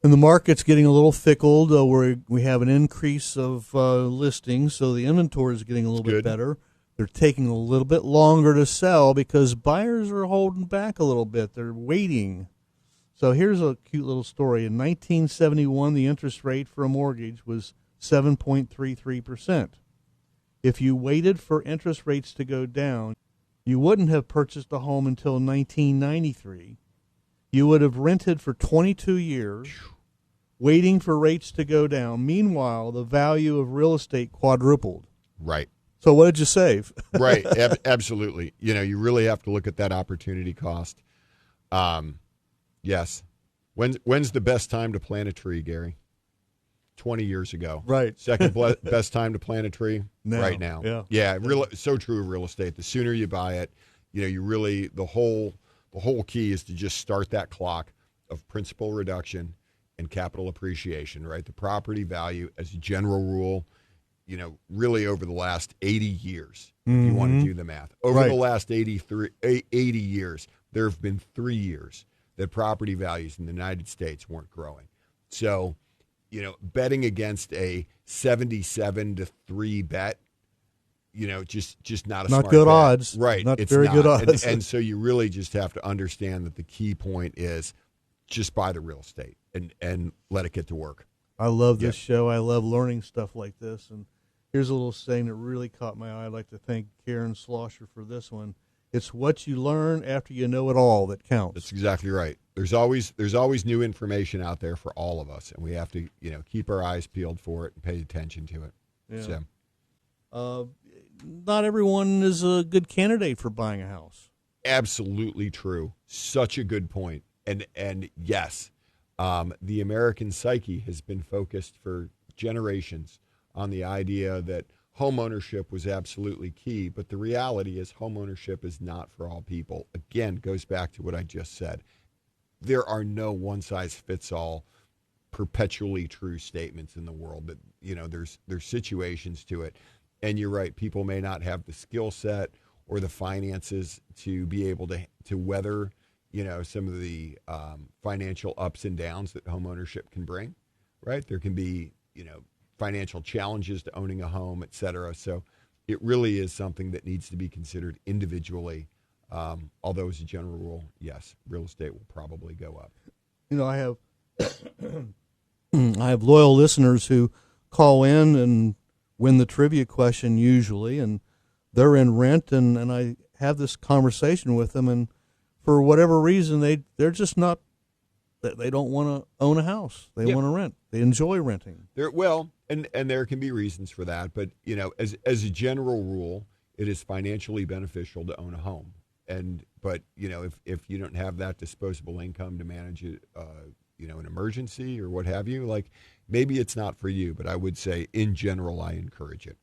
And the market's getting a little fickle. We have an increase of listings, so the inventory is getting a little bit better. They're taking a little bit longer to sell because buyers are holding back a little bit. They're waiting. So here's a cute little story. In 1971, the interest rate for a mortgage was 7.33%. If you waited for interest rates to go down, you wouldn't have purchased a home until 1993. You would have rented for 22 years, waiting for rates to go down. Meanwhile, the value of real estate quadrupled. Right. So what did you save? Right. Absolutely. You really have to look at that opportunity cost. Yes. When's the best time to plant a tree, Gary? 20 years ago. Right. Second best time to plant a tree? Now. Right now. Yeah. Yeah. So true of real estate. The sooner you buy it, you really, the whole key is to just start that clock of principal reduction and capital appreciation, right? The property value as a general rule, really over the last 80 years, if you want to do the math. Over the last 80 years, there have been 3 years that property values in the United States weren't growing. So, betting against a 77-3 bet, just not a smart good bet. odds. Right. Not it's very not. good odds. And so you really just have to understand that the key point is just buy the real estate and let it get to work. I love this show. I love learning stuff like this. And here's a little saying that really caught my eye. I'd like to thank Karen Schlosser for this one. It's what you learn after you know it all that counts. That's exactly right. There's always new information out there for all of us, and we have to keep our eyes peeled for it and pay attention to it. Yeah. So. Not everyone is a good candidate for buying a house. Absolutely true. Such a good point. And yes, the American psyche has been focused for generations on the idea that homeownership was absolutely key, but the reality is homeownership is not for all people. Again, goes back to what I just said. There are no one-size-fits-all perpetually true statements in the world. That there's situations to it. And you're right, people may not have the skill set or the finances to be able to weather, some of the financial ups and downs that homeownership can bring, right? There can be, financial challenges to owning a home, et cetera. So it really is something that needs to be considered individually. Although as a general rule, yes, real estate will probably go up. I have I have loyal listeners who call in and win the trivia question usually, and they're in rent, and I have this conversation with them, and for whatever reason they're just not, they don't want to own a house. They want to rent. They enjoy renting. And there can be reasons for that, but as a general rule, it is financially beneficial to own a home. But if you don't have that disposable income to manage it, an emergency or what have you, like maybe it's not for you. But I would say in general, I encourage it.